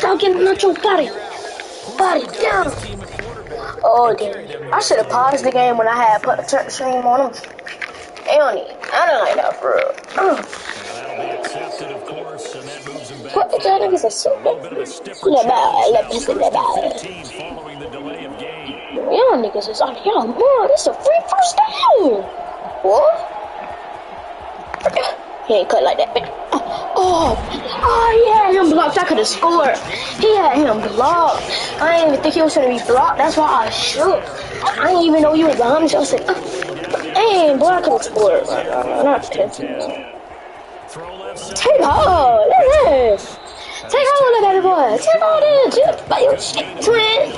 Stop getting out your body. Body down. Oh, damn. I should have paused the game when I had put a touch stream on them. They don't need. I don't like that for real. That'll be accepted, of course, and that moves him back. What the hell is so a little bit of a stiffer challenge. First 15 following the delay of game. Y'all niggas is like, y'all, man, this is a free first down. What? He ain't cut like that, bitch. Oh, he had him blocked. I could have scored. He had him blocked. I didn't even think he was gonna be blocked. That's why I shook. I didn't even know you was behind me. So I said, dang, boy, I could have scored. Not 10. Take hold. Look at this. Take hold of that boy. Take hold of this. But you shit, twin.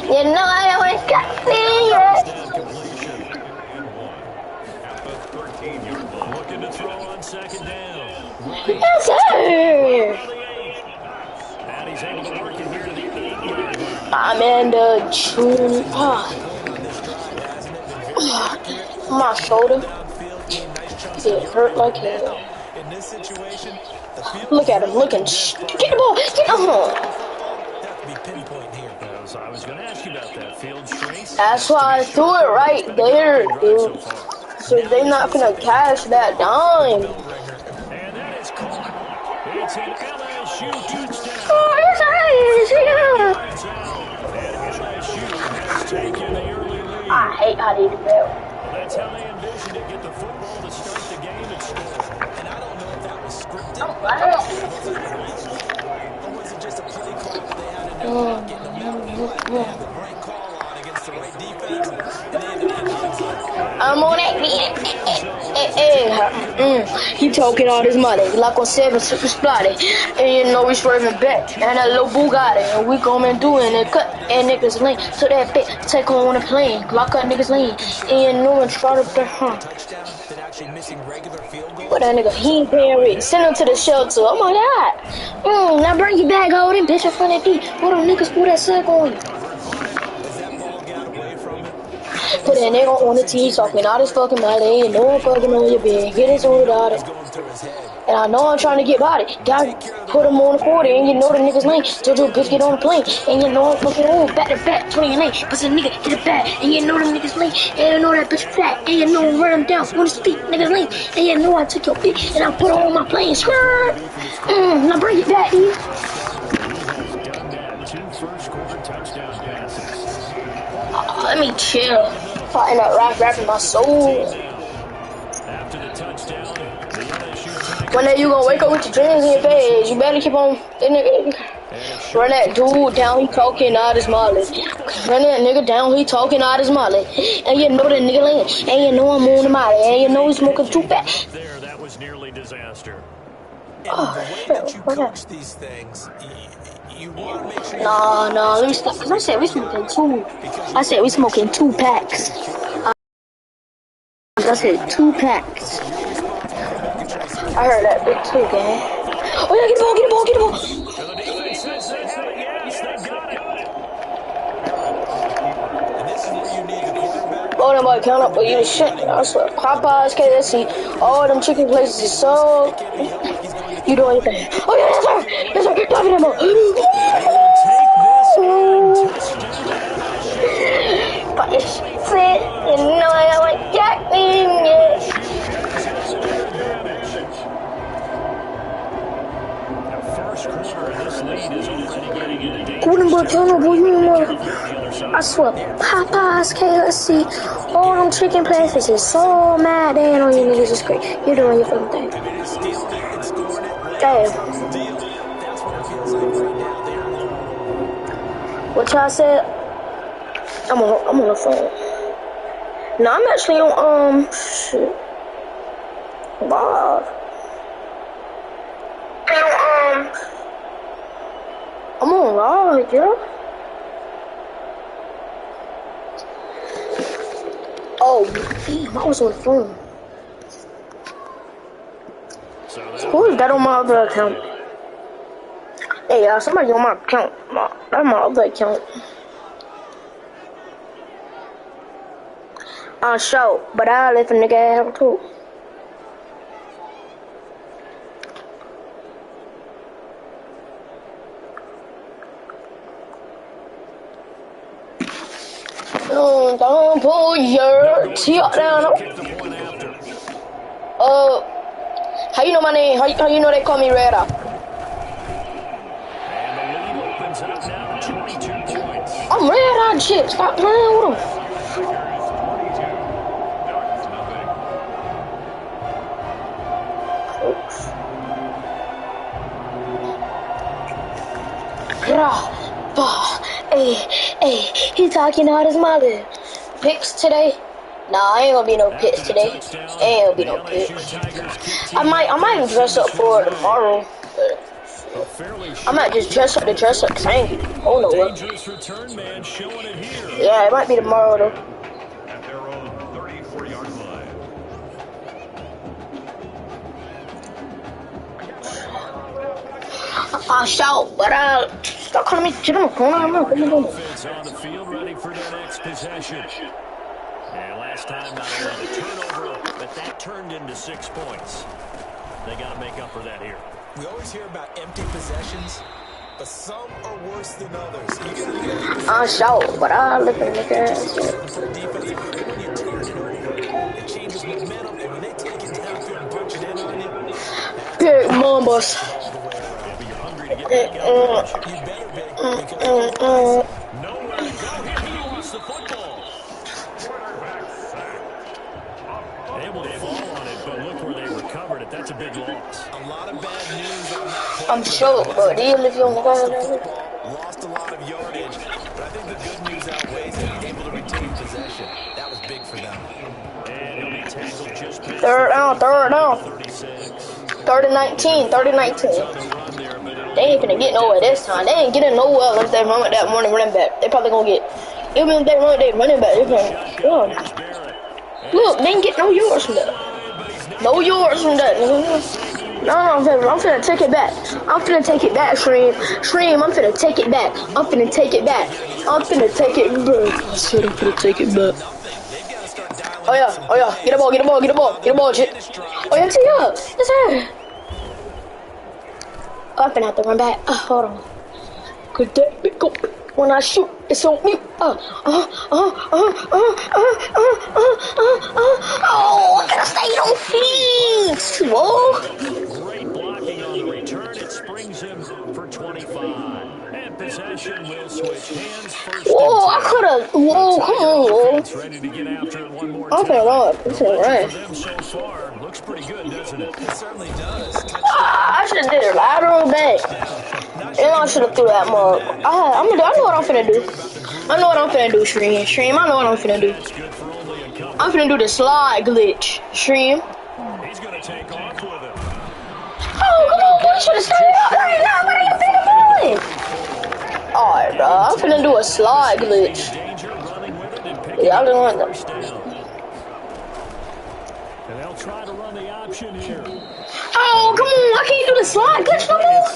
You know I haven't got me yet. Looking to throw on second down. Yes, sir. And he's able to work it here to the 8-yard line. I'm in the June. My shoulder. It hurt like hell. Look at him looking. Get the ball. Get the ball. I was going to ask you about that field strength. That's why I threw it right there, dude. So they're not gonna catch that dime. And that is caught. It's an LSU touchdown. Oh, yes, it is. LSU has taken the early lead. I hate how they do that. That's how they envisioned it. Get the football to start the game and score. And I don't know if that was scripted. Or was it just a play call they had to know about getting the middle and the right call on against the right defense. I'm on that beat. He talking all this money, like on 7 super spotted. And you know we swerving back. And that little Bugatti. And we going doing it, cut and niggas lane. So that bit take on the plane. Lock up niggas lane. And you know and start up there, But that nigga, he ain't paying rent. Send him to the shelter. Oh my god. Now bring your bag over them bitch in front of D. What them niggas pull that sack on you? Put that nigga on the T talking all this fucking money. And no one fucking on your bed. Get his own out it. And I know I'm trying to get body. Gotta put him on the 40. And you know the niggas lane. Jojo bitch get on the plane. And you know I'm fucking old. Back to back 20 lane. But the nigga get it back. And you know them niggas lane. And you know that bitch fat. And you know I'm run him down on his feet. Niggas lane. And you know I took your bitch. And I put her on my plane. Skirt. Now bring it back, dude. Let me chill. Fighting that rapping my soul. One day you gonna wake up with your dreams in your face. You better keep on. Run that dude down, he talking out his molly. Run that nigga down, he talking out his molly. And you know that nigga laying. And you know I'm on the molly. And you know he's smoking too fast. There, that was nearly disaster. Oh, shit. Okay. These things, you want to make sure. No, let me stop. Cause I said we smoking 2. I said we smoking 2 packs. I said 2 packs. I heard that bit too, gang. Oh yeah, get the ball. Oh, that might count up, but you shit. I swear, Popeyes, KFC, all them chicken places is so. You doing your thing? Oh yeah, yes sir, dive in that ball. But it's it, you know I like Jack in it. I swear, Popeyes, KFC, all them chicken places is so mad. They ain't on you niggas. It's great. You're doing your fucking thing. Damn. What y'all said? I'm on the phone. No, I'm actually on shit. Bob. I'm on live, yo. Oh, damn, I was on the phone. Who is that on my other account? Hey, somebody on my account. That's my other account. I'll show, but I'll let a nigga have a too. Don't pull your tail down. How you know my name? How you know they call me Red Eye? I'm Red Eye shit. Stop playing with him. Hey, he talking out his mother. Picks today? Nah, ain't gonna be no picks today. Ain't gonna be no picks. I might even dress up for it tomorrow. I might just dress up cause I ain't oh no what. Yeah, it might be tomorrow though. At their own 34-yard line. I shout, but stop calling me. Get on the corner. I'm not going to Offense on the field, ready for their next possession. And last time, not only the turnover, but that turned into 6 points. They got to make up for that here. We always hear about empty possessions, but some are worse than others. I shout, but I look at It changes momentum, and when they take it downfield and punch it in on you, big mambas. You better be. Nowhere to go here. He lost the football. Able to fall on it, but look where they recovered it. That's a big loss. a lot of bad news on that play. I'm sure, but even if you don't Lost a lot of yardage, but I think the good news outweighs it. Able to retain possession. That was big for them. And he'll be tackled just past third down. 36. 30-19. They ain't gonna get nowhere this time. They ain't getting nowhere unless they run with that morning running back. They probably gonna get, even if they run with their running back, they can, look, they ain't get no yards from that. No yards from that. No, I'm finna take it back. I'm finna take it back, Shreem. I'm finna take it back. I'm finna take it back. I said I'm finna take it back. Oh yeah. Get the ball, shit. Oh yeah, tee up. Yes, sir. Oh, I'm finna have to run back. Hold on. Cause that big go when I shoot, it's on me. Oh, I gotta stay on feet. Whoa. Great blocking on the return. It springs him for 25. And possession will switch hands first. Whoa, I could've. Whoa, come on, whoa. Ready to get after it one more I'm finna run. I'm finna run. For them so far, looks pretty good, doesn't it? It certainly does. I should have did a lateral back. And I should have threw that mug. I know what I'm finna do. Stream. I know what I'm finna do. I'm finna do the slide glitch. Stream. He's gonna take off with him. Oh, come on, boy. You should have stayed up right now. What are you doing? Alright, bro. I'm finna do a slide glitch. Yeah, I didn't want that. And they'll try to run the option here. Oh, come on. I can't do the slide glitch no more.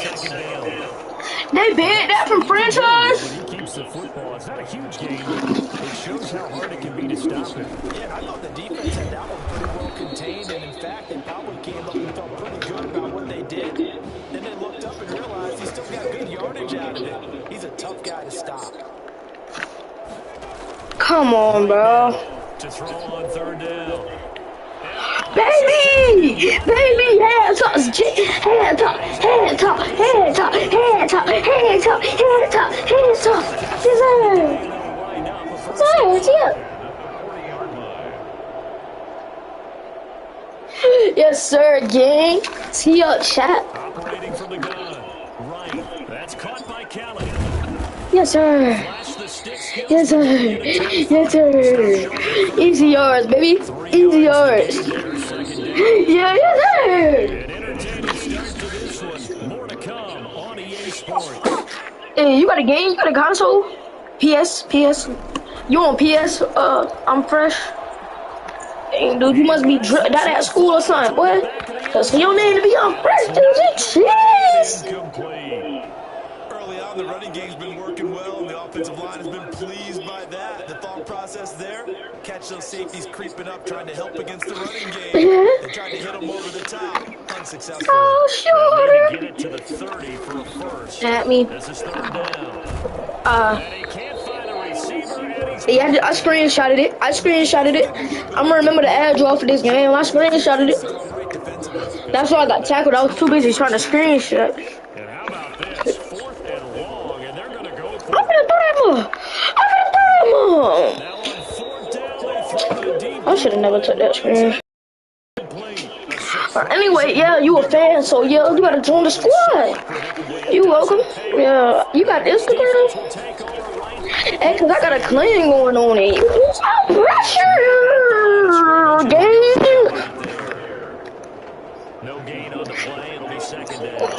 They banned that from franchise. He keeps the football. It's not a huge game. It shows how hard it can be to stop it. Yeah, I thought the defense had that one pretty well contained, and in fact, they probably came up and felt pretty good about what they did. Then they looked up and realized he still got good yardage out of it. He's a tough guy to stop. Come on, bro. To throw on third down. Baby, hands up, hands up. Yes, sir, gang. See up, chat. Operating from the gun. Right. That's caught by Kelly. Yes, sir. Yes, sir. Easy yards, baby. Easy yards. Yeah, yes, sir. Hey, you got a game? You got a console? PS. You on PS? I'm fresh. Dang, dude, you must be that at school or something, boy. Cause for your name to be on fresh, dude, jeez. Early on, the running game's been working well, and the offensive line has been pleased by that. The thought process there, catch those safeties creeping up, trying to help against the running game. They tried to hit them over the top, unsuccessful. Oh, sure. Get it to the 30 for a first. At me. This is third down. And he can't find a receiver, and he Yeah, I screenshotted it. I'm gonna remember the address for this game. I screenshotted it. That's why I got tackled. I was too busy trying to screenshot. And how about this? 4th and long, and they're going to go for I'm gonna throw that move. Now on 4th down, they throw the deep. I should have never took that screen. Complete. Anyway, yeah, you a fan, so yeah, you gotta join the squad. You welcome. Yeah, you got Instagram? Hey, cause I got a claim going on it. You some pressure, gang. No gain on the play. It'll be 2nd down.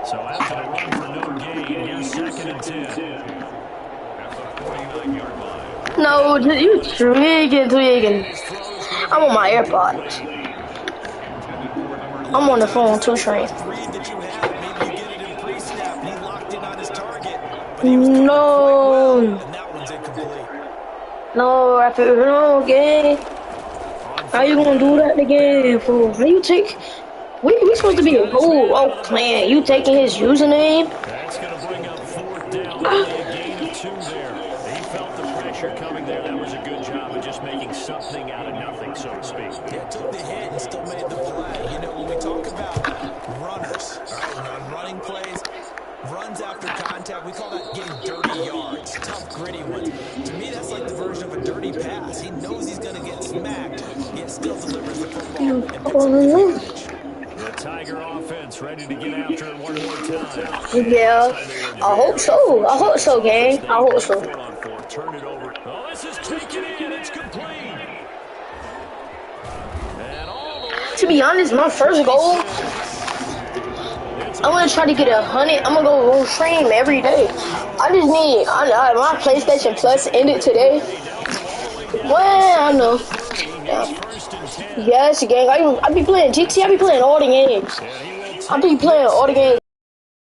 So after the run for no gain, here's 2nd and 10. At the 49-yard line. No, you tweaking. I'm on my AirPods. I'm on the phone too, Train. No. No, after no game. How you gonna do that again, fool? How you take? We supposed to be a oh man, you taking his username? That's gonna bring up 4th down. Only a gain of 2 there. He felt the pressure coming there. That was a good job of just making something out of nothing, so to speak. Yeah, took the hit and still made the play. You know, when we talk about runners, right, on running plays, runs after contact, we call that getting dirty yards, tough, gritty ones. To me, that's like the version of a dirty pass. He knows he's going to get smacked, yet still delivers the football and picks up the advantage. The Tiger offense ready to get after it one more time. Yeah, I hope so, gang. I hope so. Turn it over. Oh, this is taken in. It's complete. And all the way. To be honest, my first goal, I'm gonna try to get 100. I'm gonna go stream every day. I just need. My PlayStation Plus ended today. Well, I know. Yeah. Yes, gang. I be playing GT. I be playing all the games. I be playing all the games.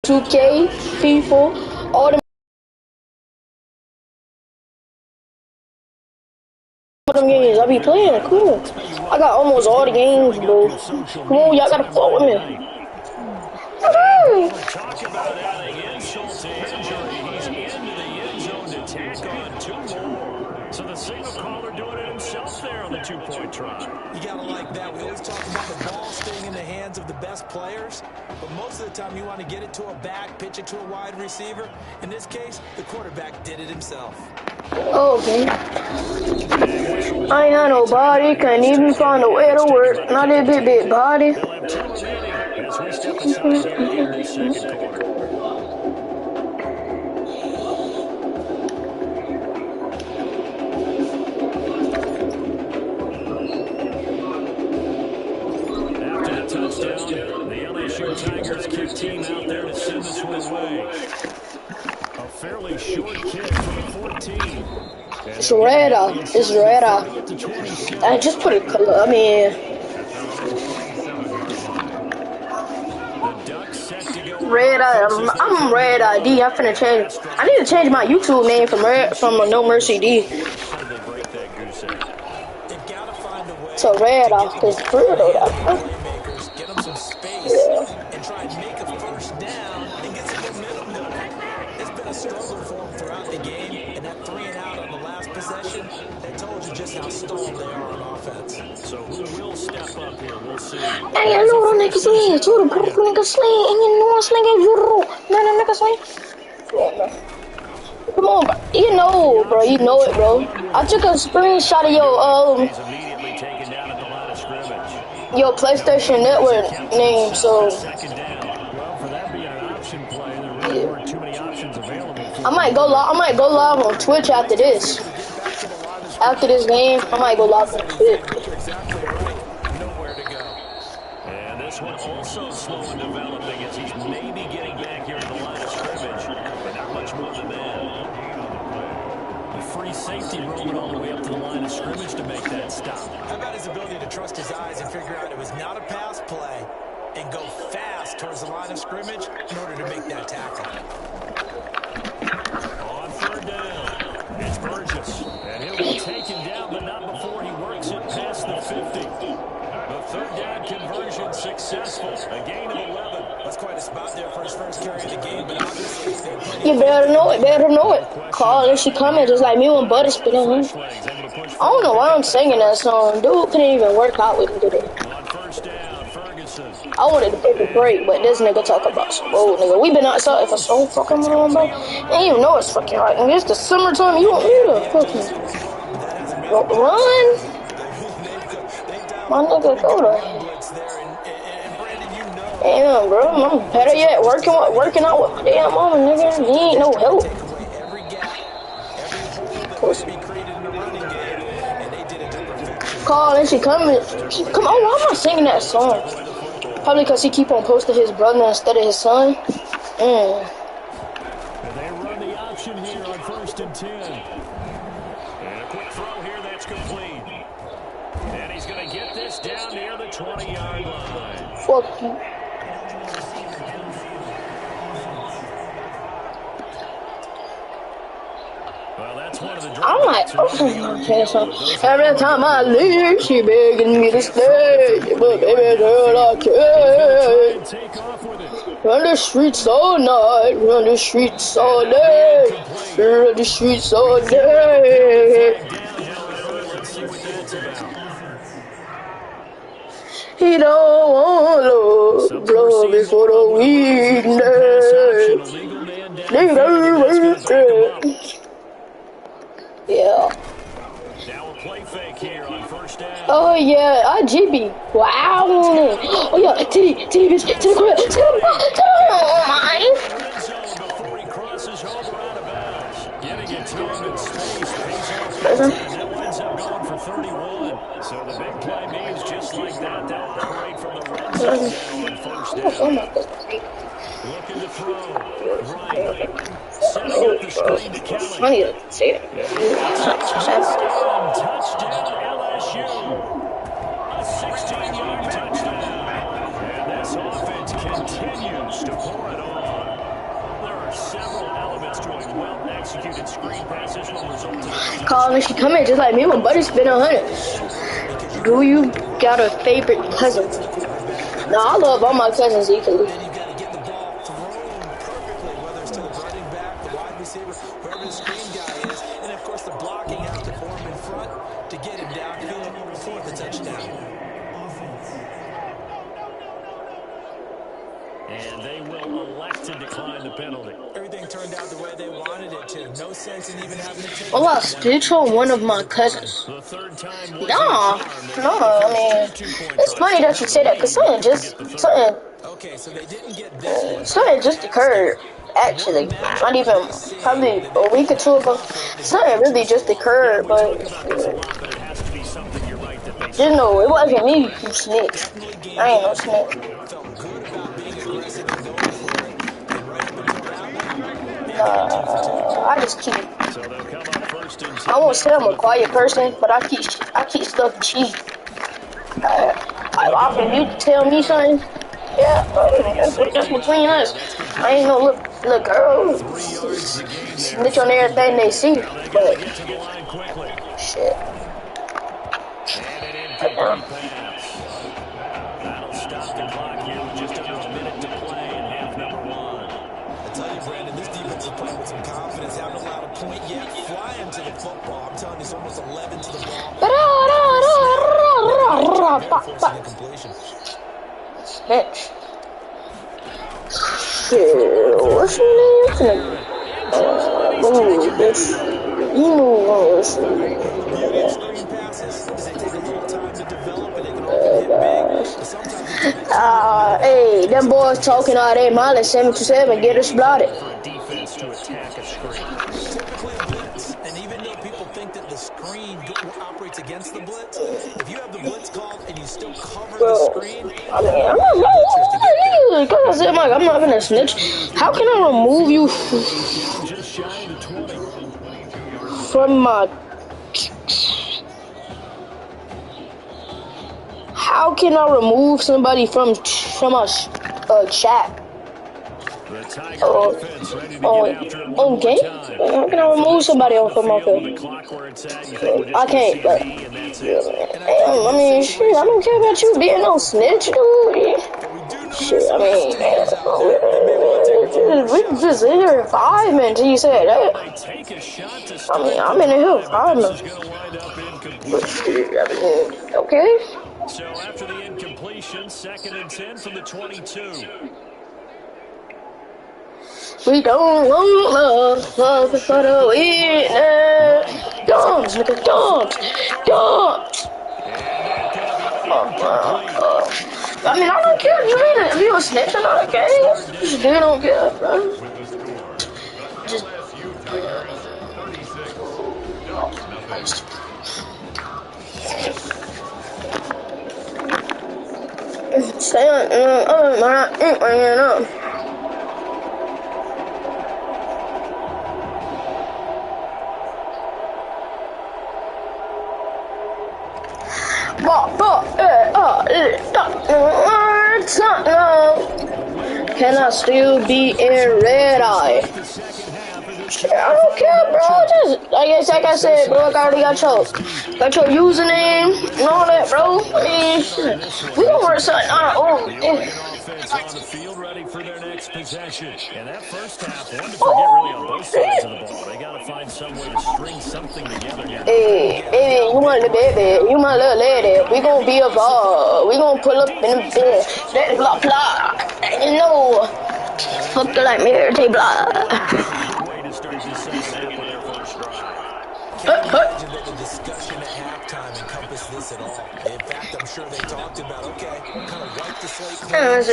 2K, FIFA, all them games. I be playing. Cool. I got almost all the games, bro. Come on, y'all gotta fuck with me. Talk about adding insult to injury. He's into the end zone to tack on 2 more. So the signal caller doing it himself there on the 2-point try. You gotta like that. We always talk about the ball staying in the hands of the best players, but most of the time you want to get it to a back, pitch it to a wide receiver. In this case, the quarterback did it himself. Okay. I ain't had nobody, can't even find a way to work. Not a big body. As we step aside here in the 2nd quarter. After the touchdown, the LSU Tigers kick team out there to send this one away. A fairly short kick from 14. It's Reda. I just put a color. I mean, Reda. I'm Red ID. I'm finna change. I need to change my YouTube name from No Mercy D to Reda. Cause Reda. Get them some space and try and make a first down and get some momentum going. It's been a struggle for them throughout the game, and that 3 and out on the last possession, that told you just how stalled they are on offense. So who will step up here? We'll see. Hey, I know the niggas in. So the broke niggas sling, and you know I'm slinging you. Man, the niggas sling. Come on, bro. You know, bro. You know it, bro. I took a screenshot of your PlayStation Network name, so. Well, for that being an option play, there really weren't too many options available. I might go live on Twitch after this. After this game, I might go live on Twitch. Nowhere to go. And this one also slow in developing as he's maybe getting back here to the line of scrimmage, but not much more than that. A free safety rolling all the way up to the line of scrimmage to make that stop. How about his ability to trust his eyes and figure out it was not a pass play and go fast towards the line of scrimmage in order to make that tackle. On 3rd down, it's Burgess, and he'll be taken down, but not before he works it past the 50. The 3rd down conversion successful, a gain of 11. was quite a spot there for his first carry of the game, but obviously you better know it, better know it. Call and she coming just like me when Buddy spinning. I don't know why I'm singing that song. Dude couldn't even work out with me today. I wanted to take a break, but this nigga talk about some old nigga. We been outside for so fucking long, bro. And you know it's fucking hot. And it's the summertime. You want me to fucking run? My nigga, go to. Damn, bro. I'm better yet working out with my damn mama, nigga. He ain't no help. Call and she coming. Come on, why am I singing that song? Probably because he keep on posting his brother instead of his son. They run the option here on 1st and 10. And a quick throw here, that's complete. And he's going to get this down near the 20-yard line. Fuck you. Well, that's one of the I'm like, every time I leave, she begging me to stay. But baby girl, I can't. Run the streets all night, run the streets all day, run the streets all day. He don't want love is for the weakness. Yeah. Now a play fake here on 1st down. Oh yeah, IGB. Wow. Oh yeah, titty, bitch, to the crib. Oh my. Before he crosses over out of bounds. Getting it to him in space. That winds up going for 31. So the big play means just like that, they'll operate from the red zone on 1st down. Looking to throw. Right. Setting up the screen to Kelly. I need to say it. Touchdown LSU. A 16-yard touchdown. And this offense continues to pour it on. There are several elements to a well-executed screen pass. This one resulted in Calling, she come in just like me when Buddy's been 100. Do you got a favorite cousin? Nah, I love all my cousins equally. Whoever the screen guy is, and of course the blocking has to form in front to get him downfield for the touchdown. And they will elect to decline the penalty. Everything turned out the way they wanted it to. No sense in even having to take Oh, I stitch on one of my cousins. The third time No, I mean, it's funny that you say that, because something just occurred. Actually, not even, probably a week or two ago. Something really just occurred, but just know it wasn't me who snitched. I ain't no snitch. I just keep. I won't say I'm a quiet person, but I keep stuff cheap. If you tell me something, yeah, that's between us. I ain't no look girl. Snitch on everything they see, but shit. That'll stop the clock here with just under a minute to play in half number 1. I tell you, Brandon, this defense is playing with some confidence. Haven't allowed a point yet. Flying to the football. I'm telling you, it's almost 11 to the ball. Bitch. Shit, what's your name? Bitch. You know what's your name. Hey, them boys talking all day mile at 727, get us blotted. And even though people think that the screen operates against the blitz, if you have the blitz called and you still cover the screen, I mean, I'm not gonna snitch. How can I remove you from my? How can I remove somebody from our chat? Okay. How can I remove somebody from my phone? I can't. But, I mean, shit. I don't care about you being no snitch, dude. Shit, I mean, we just in here in 5 minutes. You said that. I mean, I'm in here 5 minutes. But shit, I mean, okay. So after the incompletion, 2nd and 10 from the 22. We don't want love for the witness. Dogs, nigga, dogs. I mean, I don't care if you a snitch or not, okay? Just don't care, bro. Just. Stay on, Can I still be in red eye? Shit, I don't care, bro. Just I guess, like I said, bro, I already got your username and all that, bro. I mean, shit. We gonna work something out. On the field, ready for their next possession. And that first half, one to forget really on both sides of the ball. They got to find some way to string something together here. Hey, you my little baby, you my little lady. We gonna be involved. We gonna pull up in the bed. Let blah blah. You know, fuck like Mary J. Blah. Way to start this second half with their first drive. Can't imagine that the discussion at halftime encompassed this at all. In fact, I'm sure they talked about, okay, kind of wipe the slate clean. Okay.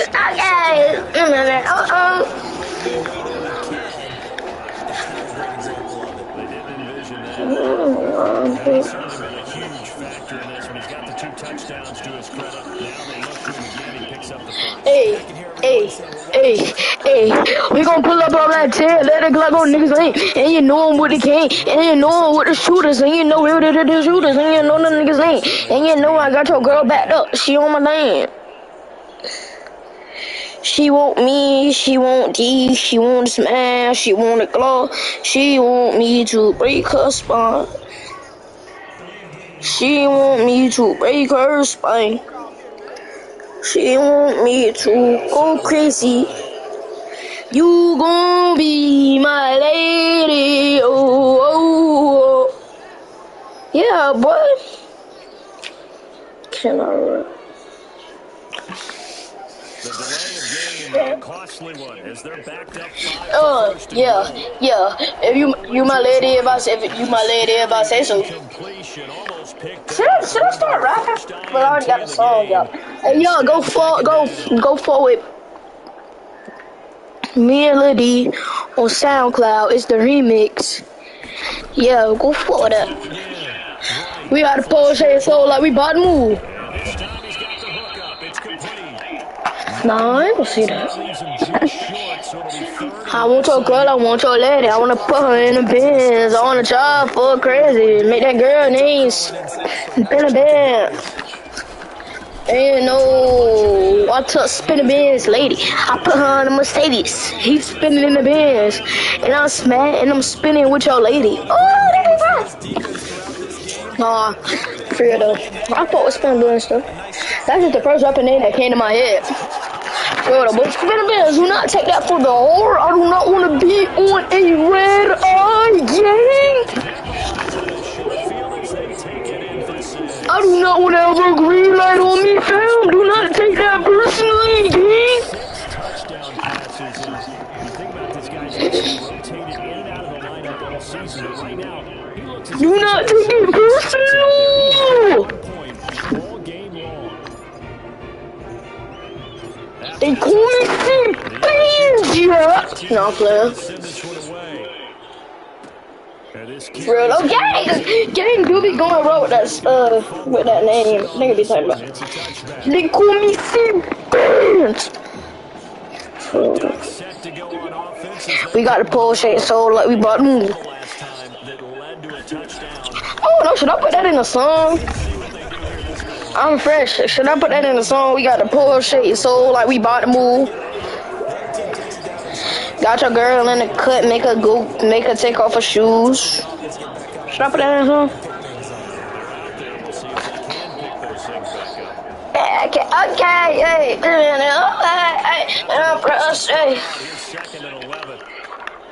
That's not a great example of it. They didn't envision that. He's certainly been a huge factor in this one. He's got the 2 touchdowns to his credit. Now they look to him again. He picks up the first. Hey, we gonna pull up on that tail, let it Glock on niggas lane, and you know them with the cane, and you know them with the shooters, and you know the shooters, and you know the niggas lane, and you know I got your girl backed up, she on my lane. She want me, she want D, she want to smash, she want to claw, she want me to break her spine. She want me to break her spine. She want me to go crazy. You gon' be my lady, oh. Yeah, boy. Can I run? The delay of game, a costly one, as they're backed up 5. Yeah. If you my lady, if I say so. Should I start rapping? But I already got the song, y'all. Hey, y'all, go forward. Me and Lil D on SoundCloud. It's the remix. Yeah, go for that. We got to pull shit so like we about to move. Nah, I ain't gonna see that. I want your girl, I want your lady. I wanna put her in the bins. I wanna try for crazy. Make that girl name spin a bed. Ain't no, I took spinning bins, lady. I put her in a Mercedes. He's spinning in the bins, and I'm spinning with your lady. Oh, that be fun. Nah, for real though. I thought with spinning bins stuff. That's just the first rapper name that came to my head. Yo, the boy spinning bins. Do not take that for the whore. I do not want to be on a red eye gang. I do not want to have a green light on me, fam. Do not take that personally, gang. Touchdown passes. And you think about this guy's rotated in and out of the lineup all season. Right now, he looks as do not take it personal. All game long. They call me Steve. No, player. Bro, no gang do be going wrong with that name. Nigga be talking about. They call me Steve. We got to pull shit so like we about to move. Oh no, should I put that in the song? I'm fresh. Should I put that in the song? We got to pull shit so like we about to move. Got your girl in the cut, make her take off her shoes. Should I put that in the song? Okay. Hey, and I press, hey. Second and 11.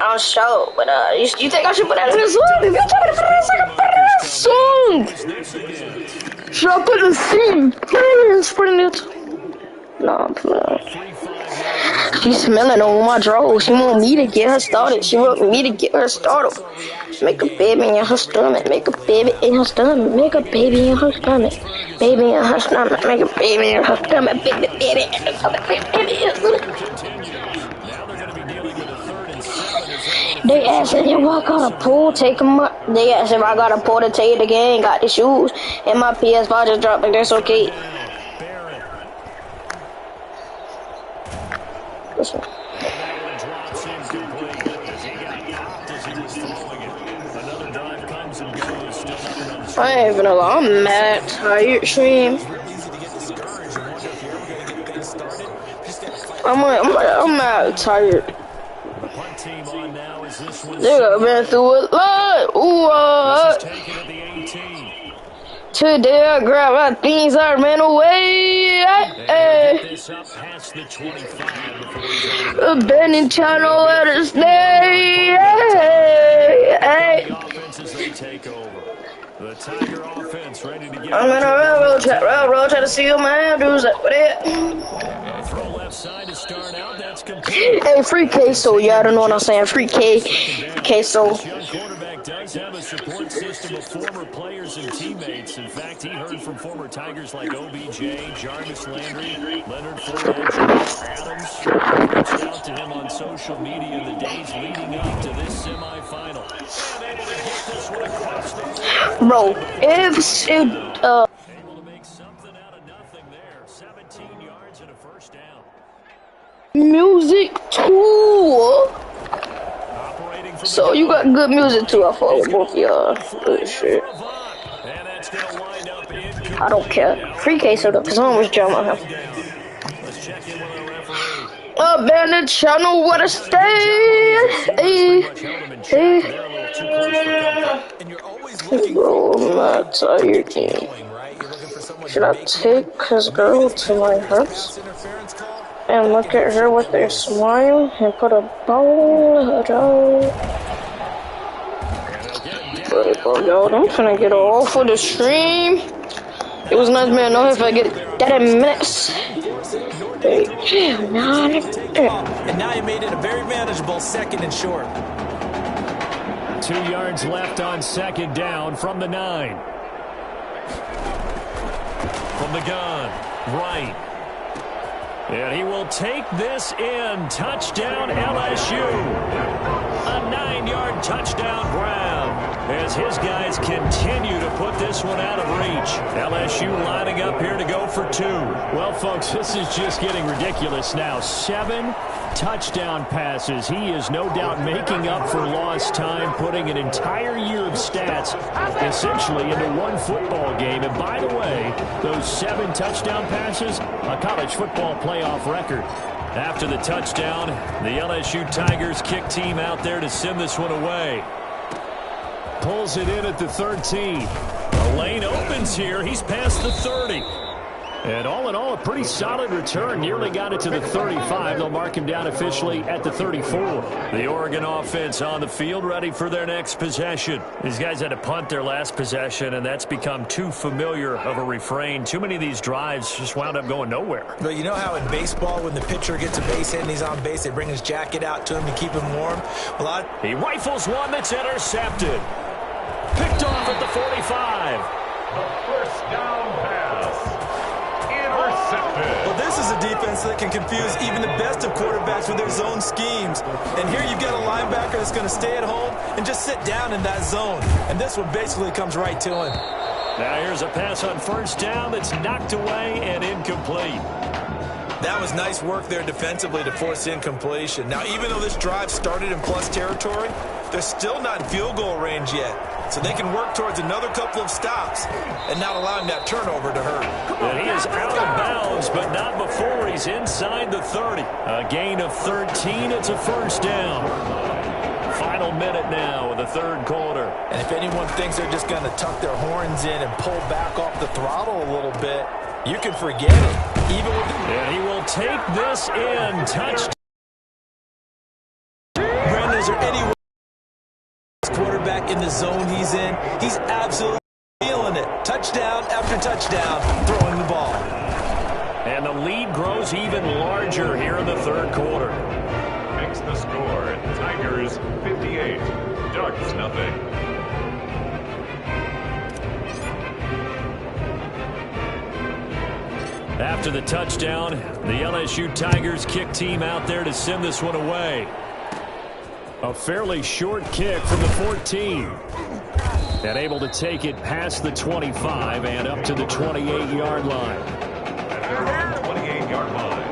I'm sure, but you think I should put that in the song? If you tell me to put it in the song, should I put the theme? Please put in it. No, she's smelling on my drawers. She want me to get her started. She want me to get her started. Make a baby in her stomach. Make a baby in her stomach. Make a baby in her stomach. Baby in her stomach. Make a baby in her stomach. Baby in her stomach. Baby in her stomach. They asked if I got a pull, take them up. They asked if I got a pull to take it again. Got the shoes. And my PS5 just dropped, but that's okay. Listen. I ain't even know. I'm mad tired, stream. I'm mad tired. Nigga been through a lot. Today I grabbed my things, I ran away. Abandoned channel, let us stay. The Tiger offense ready to get. I'm in a railroad, try to seal my dudes up with it. Throw left side to start out. That's complete. Hey, free queso, yeah, I don't know what I'm saying. Free queso. This young quarterback does have a support system of former players and teammates. In fact, he heard from former Tigers like OBJ, Jarvis Landry, Leonard Fournette, Adams. Reached out to him on social media in the days leading up to this semifinal. Bro, if able to make something out of nothing there. 17 yards and a first down. music too. So you got good music too. I follow both of y'all. Good shit. I don't care. Free queso though, cause I almost jumped on him. Abandoned channel, where to stay? Bro, I'm not tired, man. Should I take his girl to my house and look at her with a smile and put a bowl of her out? Yo, I'm finna get off of the stream. It was nice, man. No, if I get 30 minutes. And now you made it a very manageable second and short. 2 yards left on second down from the 9. From the gun, right. And he will take this in. Touchdown, LSU. A 9-yard touchdown grab as his guys continue to put this one out of reach. LSU lining up here to go for 2. Well, folks, this is just getting ridiculous now. 7 touchdown passes. He is no doubt making up for lost time, putting an entire year of stats essentially into one football game. And by the way, those 7 touchdown passes, a college football playoff record. After the touchdown, the LSU Tigers kick team out there to send this one away. Pulls it in at the 13. The lane opens here. He's past the 30. And all in all, a pretty solid return. Nearly got it to the 35. They'll mark him down officially at the 34. The Oregon offense on the field, ready for their next possession. These guys had to punt their last possession, and that's become too familiar of a refrain. Too many of these drives just wound up going nowhere. But you know how in baseball, when the pitcher gets a base hit and he's on base, they bring his jacket out to him to keep him warm? Well, he rifles one that's intercepted. Picked off at the 45. The first down pass. Intercepted. Well, this is a defense that can confuse even the best of quarterbacks with their zone schemes. And here you've got a linebacker that's going to stay at home and just sit down in that zone. And this one basically comes right to him. Now here's a pass on first down that's knocked away and incomplete. That was nice work there defensively to force incompletion. Now, even though this drive started in plus territory, they're still not in field goal range yet. So they can work towards another couple of stops and not allowing that turnover to hurt. And he is out of bounds, but not before he's inside the 30. A gain of 13. It's a first down. Final minute now of the third quarter. And if anyone thinks they're just going to tuck their horns in and pull back off the throttle a little bit, you can forget it. Even with and he will take this in. Touchdown. Brandon, is there any way this quarterback in the zone he's in? He's absolutely feeling it. Touchdown after touchdown, throwing the ball. And the lead grows even larger here in the third quarter. Makes the score. Tigers 58, Ducks nothing. After the touchdown, the LSU Tigers kick team out there to send this one away. A fairly short kick from the 14. And able to take it past the 25 and up to the 28-yard line. 28-yard line.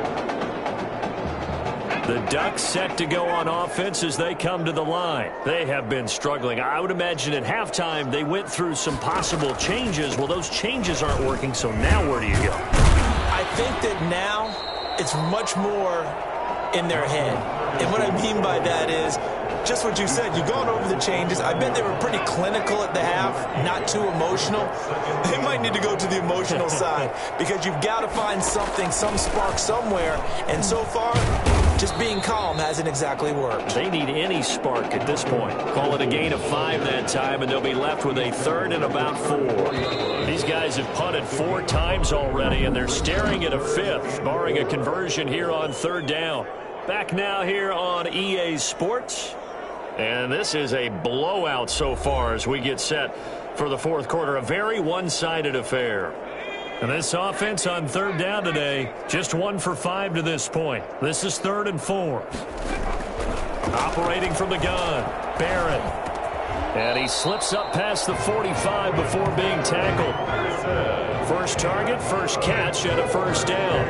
The Ducks set to go on offense as they come to the line. They have been struggling. I would imagine at halftime they went through some possible changes. Well, those changes aren't working, so now where do you go? I think that now it's much more in their head. And what I mean by that is just what you said. You've gone over the changes. I bet they were pretty clinical at the half, not too emotional. They might need to go to the emotional side because you've got to find something, some spark somewhere. And so far, just being calm hasn't exactly worked. They need any spark at this point. Call it a gain of 5 that time, and they'll be left with a third and about 4. These guys have punted 4 times already, and they're staring at a 5th, barring a conversion here on third down. Back now here on EA Sports. And this is a blowout so far as we get set for the fourth quarter. A very one-sided affair. And this offense on third down today, just 1 for 5 to this point. This is 3rd and 4. Operating from the gun, Barrett. And he slips up past the 45 before being tackled. First target, first catch, and a first down.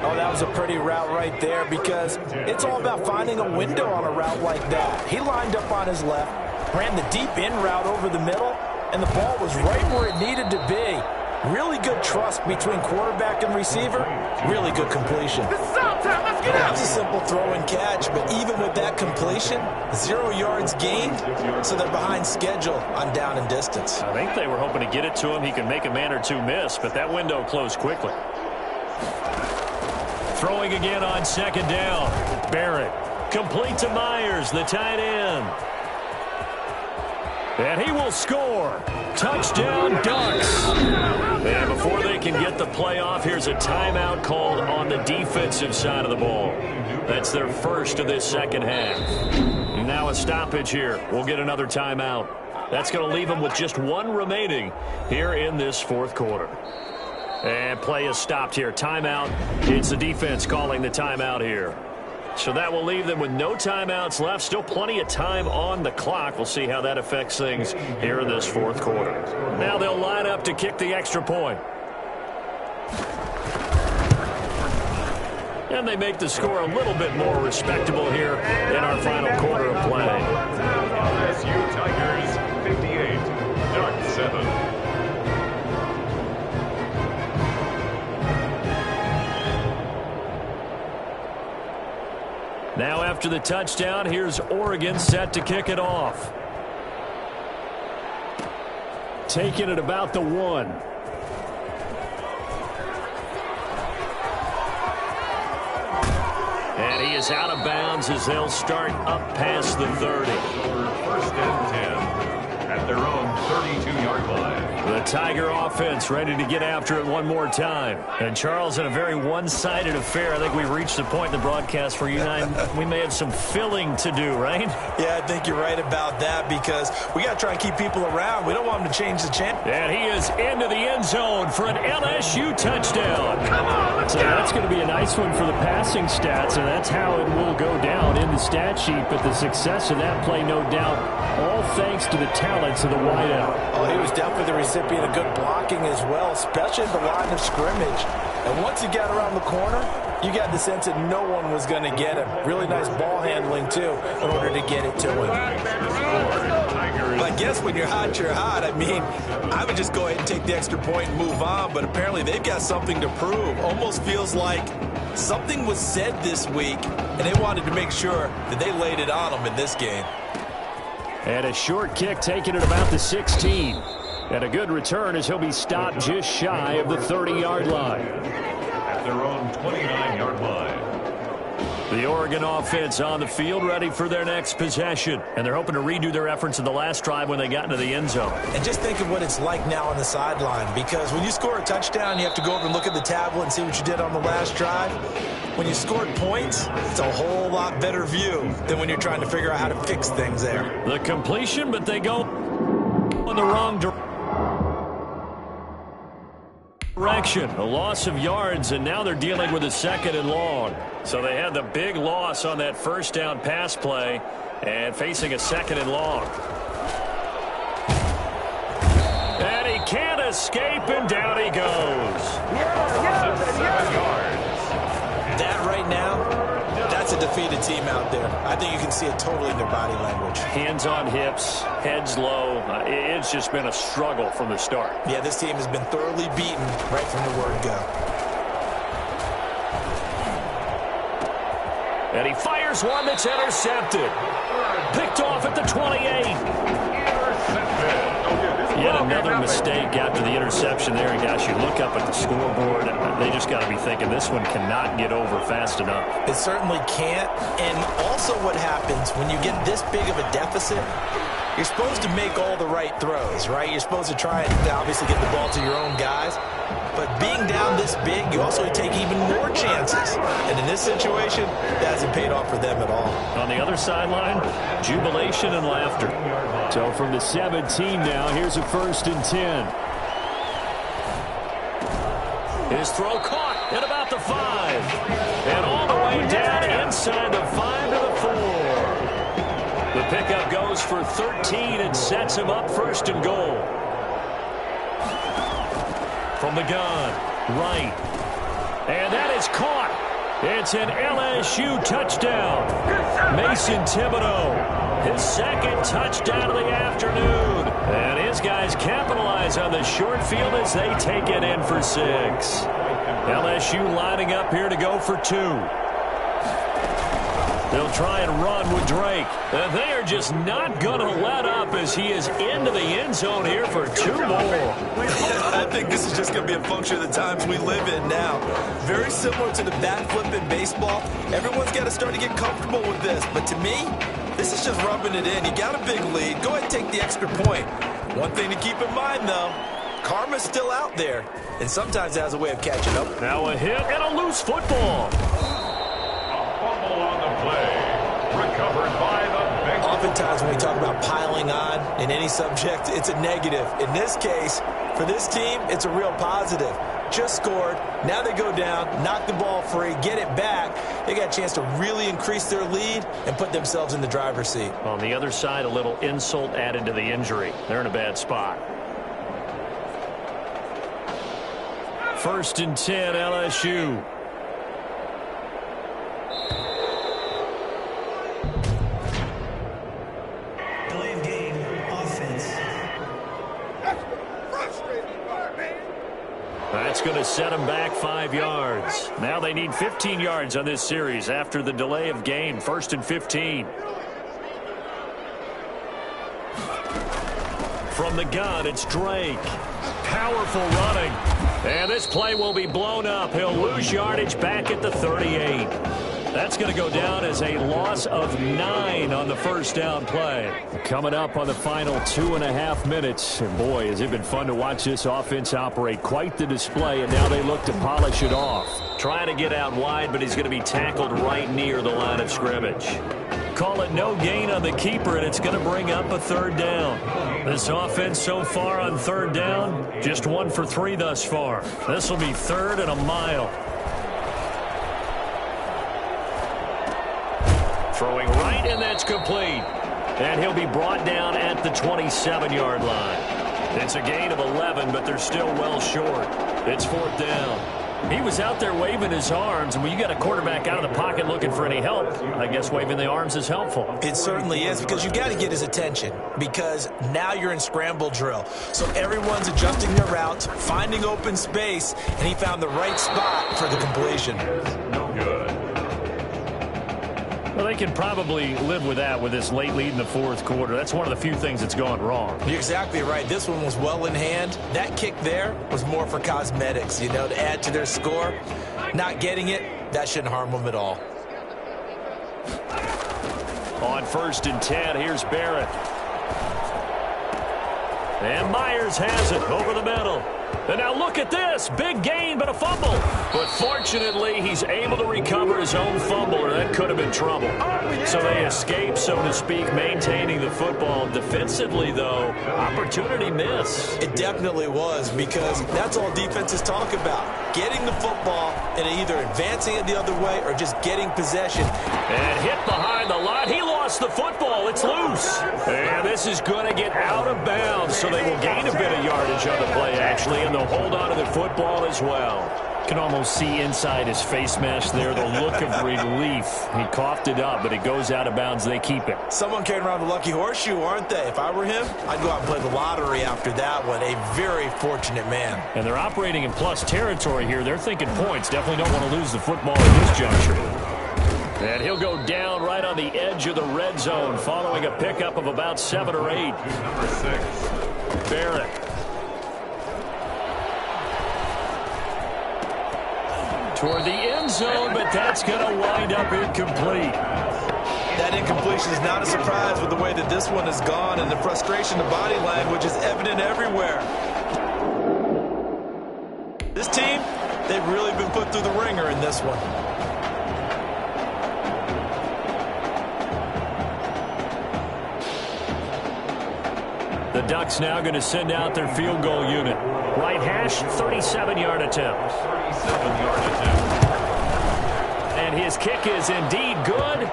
Oh, that was a pretty route right there because it's all about finding a window on a route like that. He lined up on his left, ran the deep in route over the middle, and the ball was right where it needed to be. Really good trust between quarterback and receiver. Really good completion. That was a simple throw and catch, but even with that completion, 0 yards gained, so they're behind schedule on down and distance. I think they were hoping to get it to him. He could make a man or two miss, but that window closed quickly. Throwing again on second down. Barrett. Complete to Myers, the tight end. And he will score. Touchdown, Ducks. And before they can get the play off, here's a timeout called on the defensive side of the ball. That's their first of this second half. Now a stoppage here. We'll get another timeout. That's going to leave them with just 1 remaining here in this fourth quarter. And play is stopped here. Timeout. It's the defense calling the timeout here. So that will leave them with no timeouts left. Still plenty of time on the clock. We'll see how that affects things here in this fourth quarter. Now they'll line up to kick the extra point. And they make the score a little bit more respectable here in our final quarter of play. LSU Tigers 58, Ducks 7. Now after the touchdown, here's Oregon set to kick it off. Taking it about the 1. And he is out of bounds as they'll start up past the 30. First and 10 at their own 32-yard line. The Tiger offense ready to get after it one more time. And Charles, in a very one-sided affair, I think we've reached the point in the broadcast where you and I, we may have some filling to do, right? Yeah, I think you're right about that because we got to try and keep people around. We don't want them to change the channel. And he is into the end zone for an LSU touchdown. Come on, let's So go. that's going to be a nice one for the passing stats, and that's how it will go down in the stat sheet. But the success of that play, no doubt, all thanks to the talents of the wideout. Oh, he was definitely the recipient of good blocking as well, especially at the line of scrimmage. And once he got around the corner, you got the sense that no one was going to get him. Really nice ball handling, too, in order to get it to him. Well, I guess when you're hot, you're hot. I mean, I would just go ahead and take the extra point and move on, but apparently they've got something to prove. Almost feels like something was said this week, and they wanted to make sure that they laid it on them in this game. And a short kick taken at about the 16. And a good return as he'll be stopped just shy of the 30-yard line. At their own 29-yard line. The Oregon offense on the field, ready for their next possession. And they're hoping to redo their efforts in the last drive when they got into the end zone. And just think of what it's like now on the sideline, because when you score a touchdown, you have to go over and look at the tablet and see what you did on the last drive. When you scored points, it's a whole lot better view than when you're trying to figure out how to fix things there. The completion, but they go in the wrong direction. A loss of yards, and now they're dealing with a 2nd and long. So they had the big loss on that first down pass play and facing a 2nd and long. And he can't escape, and down he goes. 7 yards. That right now, that's a defeated team out there. I think you can see it totally in their body language. Hands on hips, heads low. It's just been a struggle from the start. Yeah, this team has been thoroughly beaten right from the word go. And he fires one that's intercepted. Picked off at the 28. Yet another mistake after the interception there. And gosh, you look up at the scoreboard, and they just got to be thinking this one cannot get over fast enough. It certainly can't. And also what happens when you get this big of a deficit, you're supposed to make all the right throws, right? You're supposed to try and obviously get the ball to your own guys. But being down this big, you also take even more chances. And in this situation, that hasn't paid off for them at all. On the other sideline, jubilation and laughter. So from the 17 now, here's a 1st and 10. His throw caught at about the 5. And all the way down inside the 5 to the 4. The pickup goes for 13 and sets him up 1st and goal. From the gun, right. And that is caught. It's an LSU touchdown. Mason Thibodeau, his 2nd touchdown of the afternoon. And his guys capitalize on the short field as they take it in for 6. LSU lining up here to go for 2. They'll try and run with Drake. And they are just not going to let up as he is into the end zone here for 2 more. I think this is just going to be a function of the times we live in now. Very similar to the bat flip in baseball. Everyone's got to start to get comfortable with this. But to me, this is just rubbing it in. You got a big lead. Go ahead and take the extra point. One thing to keep in mind, though, karma's still out there. And sometimes it has a way of catching up. Now a hit and a loose football. Fumble on the play. Recovered by the Bengals. Oftentimes when we talk about piling on in any subject, it's a negative. In this case, for this team, it's a real positive. Just scored. Now they go down, knock the ball free, get it back. They got a chance to really increase their lead and put themselves in the driver's seat. On the other side, a little insult added to the injury. They're in a bad spot. 1st and 10, LSU. That's going to set them back 5 yards. Now they need 15 yards on this series after the delay of game. 1st and 15. From the gun, it's Drake. Powerful running. And this play will be blown up. He'll lose yardage back at the 38. That's going to go down as a loss of 9 on the 1st down play. Coming up on the final 2.5 minutes. And boy, has it been fun to watch this offense operate. Quite the display, and now they look to polish it off. Trying to get out wide, but he's going to be tackled right near the line of scrimmage. Call it no gain on the keeper, and it's going to bring up a 3rd down. This offense so far on 3rd down, just 1 for 3 thus far. This will be 3rd and a mile. Throwing right, and that's complete. And he'll be brought down at the 27-yard line. It's a gain of 11, but they're still well short. It's 4th down. He was out there waving his arms, and when you got a quarterback out of the pocket looking for any help, I guess waving the arms is helpful. It certainly is, because you got to get his attention, because now you're in scramble drill. So everyone's adjusting their routes, finding open space, and he found the right spot for the completion. No good. Well, they can probably live with that with this late lead in the 4th quarter. That's one of the few things that's gone wrong. You're exactly right. This one was well in hand. That kick there was more for cosmetics, you know, to add to their score. Not getting it, that shouldn't harm him at all. On 1st and 10, here's Barrett. And Myers has it over the middle. And now look at this. Big gain, but a fumble. But fortunately, he's able to recover his own fumble, or that could have been trouble. So they escape, so to speak, maintaining the football. Defensively, though, opportunity miss. It definitely was, because that's all defenses talk about. Getting the football and either advancing it the other way or just getting possession. And hit behind the line. He lost the football. It's loose. And this is going to get out of bounds, so they will gain a bit of yardage on the play, actually, and they'll hold on to the football as well. Can almost see inside his face mask there the look of relief. He coughed it up, but it goes out of bounds. They keep it. Someone carrying around the lucky horseshoe, aren't they? If I were him, I'd go out and play the lottery after that one. A very fortunate man. And they're operating in plus territory here. They're thinking points. Definitely don't want to lose the football at this juncture. And he'll go down right on the edge of the red zone following a pickup of about 7 or 8. Number 6. Barrett. Toward the end zone, but that's going to wind up incomplete. That incompletion is not a surprise with the way that this one has gone, and the frustration, the body language is evident everywhere. This team, they've really been put through the ringer in this one. The Ducks now going to send out their field goal unit. Right hash, 37-yard attempt. 37-yard attempt. And his kick is indeed good.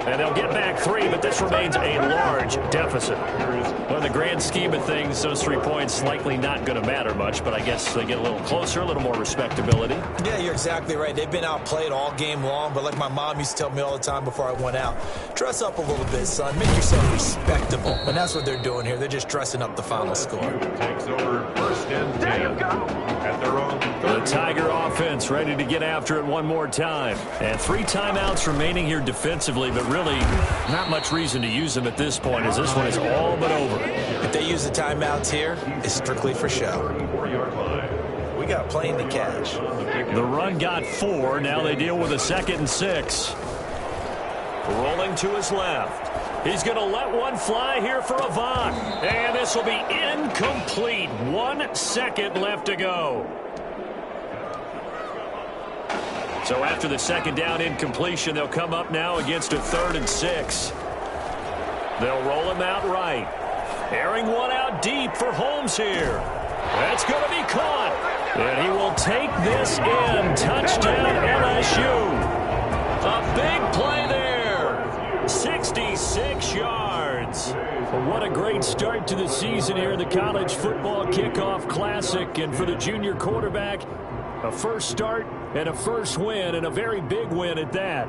And they'll get back 3, but this remains a large deficit. Well, in the grand scheme of things, those 3 points likely not going to matter much, but I guess they get a little closer, a little more respectability. Yeah, you're exactly right. They've been outplayed all game long, but like my mom used to tell me all the time before I went out, dress up a little bit, son. Make yourself respectable. And that's what they're doing here. They're just dressing up the final score. Takes over 1st and 10 at their own 30. The Tiger offense ready to get after it one more time. And 3 timeouts remaining here defensively, but really not much reason to use them at this point, as this one is all but over. If they use the timeouts here, it's strictly for show. 34-yard line. We got a plane to catch. The run got 4. Now they deal with a 2nd and 6. Rolling to his left. He's going to let one fly here for Avant. And this will be incomplete. 1 second left to go. So after the 2nd down incompletion, they'll come up now against a 3rd and 6. They'll roll him out right. Airing one out deep for Holmes here. That's going to be caught. And he will take this in. Touchdown LSU. A big play there. 66 yards. What a great start to the season here in the College Football Kickoff Classic. And for the junior quarterback, a first start and a first win, and a very big win at that.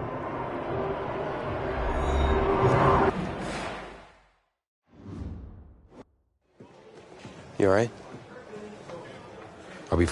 You all right? Are we